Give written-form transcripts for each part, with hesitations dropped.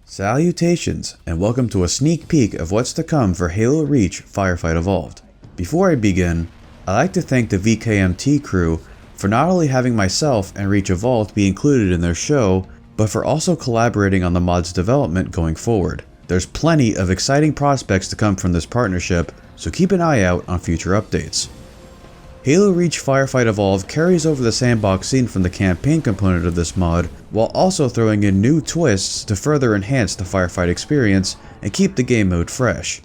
Salutations, and welcome to a sneak peek of what's to come for Halo Reach Firefight Evolved. Before I begin, I'd like to thank the VKMT crew for not only having myself and Reach Evolved be included in their show, but for also collaborating on the mod's development going forward. There's plenty of exciting prospects to come from this partnership, so keep an eye out on future updates. Halo Reach Firefight Evolved carries over the sandbox scene from the campaign component of this mod, while also throwing in new twists to further enhance the firefight experience and keep the game mode fresh.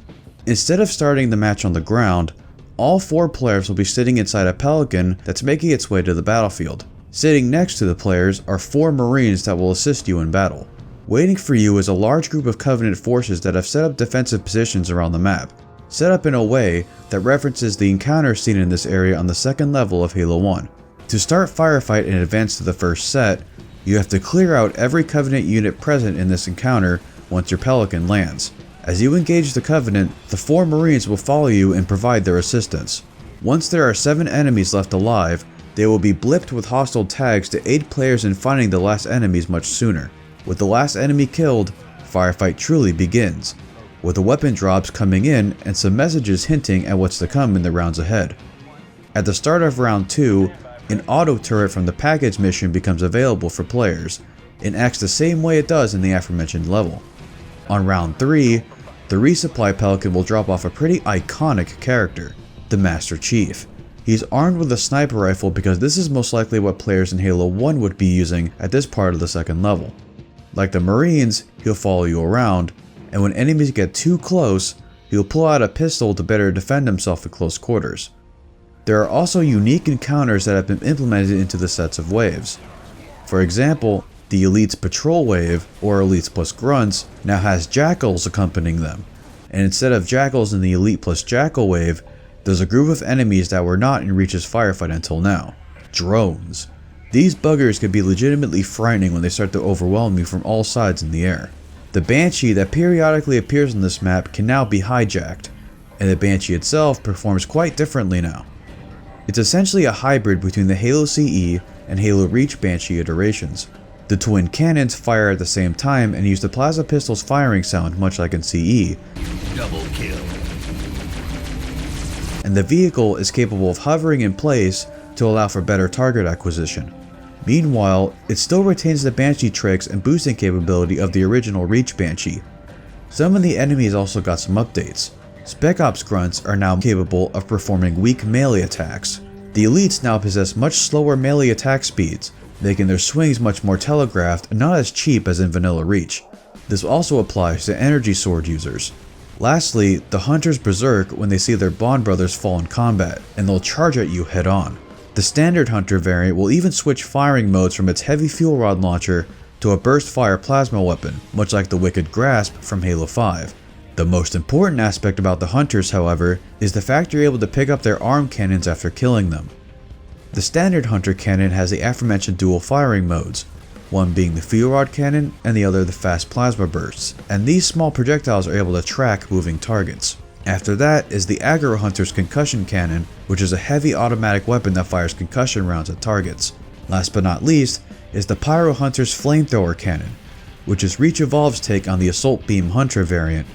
Instead of starting the match on the ground, all 4 players will be sitting inside a Pelican that's making its way to the battlefield. Sitting next to the players are 4 Marines that will assist you in battle. Waiting for you is a large group of Covenant forces that have set up defensive positions around the map, set up in a way that references the encounter seen in this area on the 2nd level of Halo 1. To start Firefight and advance to the first set, you have to clear out every Covenant unit present in this encounter once your Pelican lands. As you engage the Covenant, the 4 Marines will follow you and provide their assistance. Once there are 7 enemies left alive, they will be blipped with hostile tags to aid players in finding the last enemies much sooner. With the last enemy killed, Firefight truly begins, with the weapon drops coming in and some messages hinting at what's to come in the rounds ahead. At the start of round 2, an auto turret from the package mission becomes available for players, and acts the same way it does in the aforementioned level. On round 3, the resupply Pelican will drop off a pretty iconic character, the Master Chief. He's armed with a sniper rifle because this is most likely what players in Halo 1 would be using at this part of the 2nd level. Like the Marines, he'll follow you around, and when enemies get too close, he'll pull out a pistol to better defend himself at close quarters. There are also unique encounters that have been implemented into the sets of waves. For example, the Elite's Patrol Wave, or Elites plus Grunts, now has Jackals accompanying them, and instead of Jackals in the Elite plus Jackal Wave, there's a group of enemies that were not in Reach's Firefight until now: drones. These buggers can be legitimately frightening when they start to overwhelm you from all sides in the air. The Banshee that periodically appears on this map can now be hijacked, and the Banshee itself performs quite differently now. It's essentially a hybrid between the Halo CE and Halo Reach Banshee iterations. The twin cannons fire at the same time and use the plasma pistol's firing sound much like in CE. Double kill. And the vehicle is capable of hovering in place to allow for better target acquisition. Meanwhile, it still retains the Banshee tricks and boosting capability of the original Reach Banshee. Some of the enemies also got some updates. Spec Ops Grunts are now capable of performing weak melee attacks. The elites now possess much slower melee attack speeds, making their swings much more telegraphed and not as cheap as in vanilla Reach. This also applies to energy sword users. Lastly, the hunters berserk when they see their bond brothers fall in combat, and they'll charge at you head on. The standard hunter variant will even switch firing modes from its heavy fuel rod launcher to a burst fire plasma weapon, much like the Wicked Grasp from Halo 5. The most important aspect about the hunters, however, is the fact you're able to pick up their arm cannons after killing them. The standard hunter cannon has the aforementioned dual firing modes, one being the fuel rod cannon and the other the fast plasma bursts, and these small projectiles are able to track moving targets. After that is the aggro hunter's concussion cannon, which is a heavy automatic weapon that fires concussion rounds at targets. Last but not least is the pyro hunter's flamethrower cannon, which is Reach Evolved's take on the assault beam hunter variant,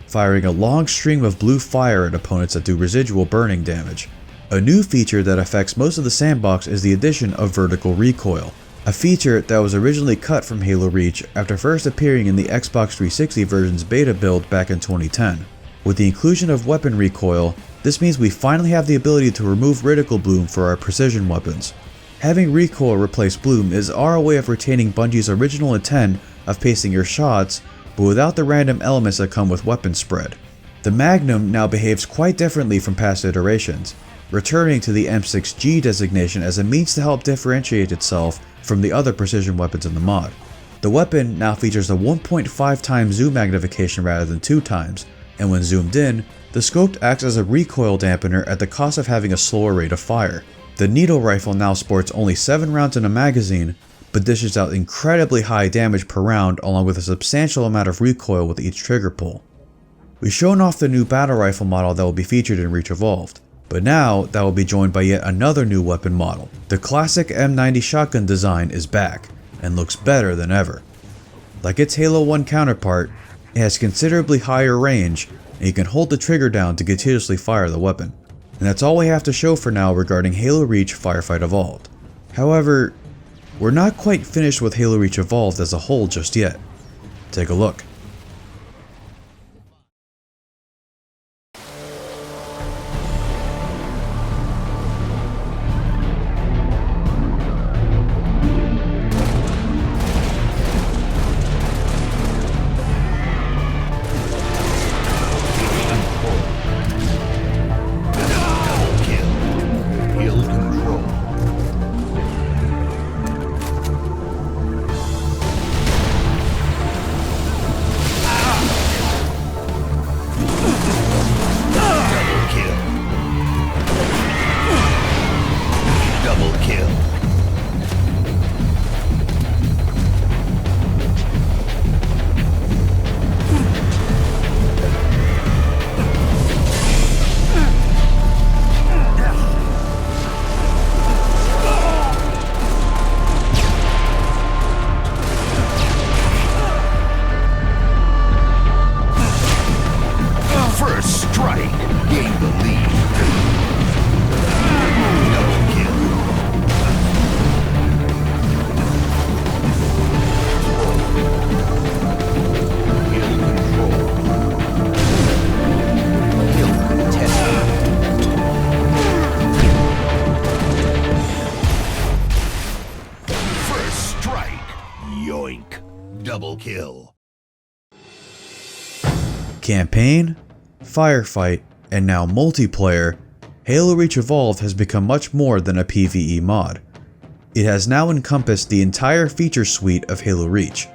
firing a long stream of blue fire at opponents that do residual burning damage. A new feature that affects most of the sandbox is the addition of vertical recoil, a feature that was originally cut from Halo Reach after first appearing in the Xbox 360 version's beta build back in 2010. With the inclusion of weapon recoil, this means we finally have the ability to remove reticle bloom for our precision weapons. Having recoil replace bloom is our way of retaining Bungie's original intent of pacing your shots, but without the random elements that come with weapon spread. The Magnum now behaves quite differently from past iterations, returning to the M6G designation as a means to help differentiate itself from the other precision weapons in the mod. The weapon now features a 1.5 times zoom magnification rather than 2 times, and when zoomed in, the scope acts as a recoil dampener at the cost of having a slower rate of fire. The needle rifle now sports only 7 rounds in a magazine, but dishes out incredibly high damage per round along with a substantial amount of recoil with each trigger pull. We've shown off the new battle rifle model that will be featured in Reach Evolved, but now that will be joined by yet another new weapon model. The classic M90 shotgun design is back, and looks better than ever. Like its Halo 1 counterpart, it has considerably higher range, and you can hold the trigger down to continuously fire the weapon. And that's all we have to show for now regarding Halo Reach Firefight Evolved. However, we're not quite finished with Halo Reach Evolved as a whole just yet. Take a look. Double kill. Campaign, Firefight, and now multiplayer, Halo Reach Evolved has become much more than a PvE mod. It has now encompassed the entire feature suite of Halo Reach.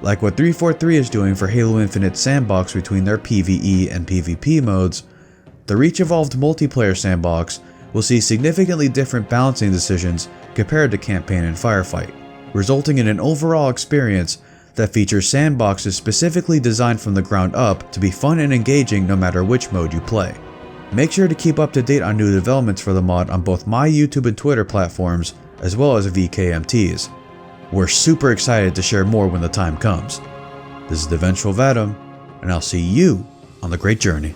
Like what 343 is doing for Halo Infinite's sandbox between their PvE and PvP modes, the Reach Evolved multiplayer sandbox will see significantly different balancing decisions compared to Campaign and Firefight, resulting in an overall experience that features sandboxes specifically designed from the ground up to be fun and engaging no matter which mode you play. Make sure to keep up to date on new developments for the mod on both my YouTube and Twitter platforms, as well as VKMT's. We're super excited to share more when the time comes. This is the Vengeful Vadim, and I'll see you on the great journey.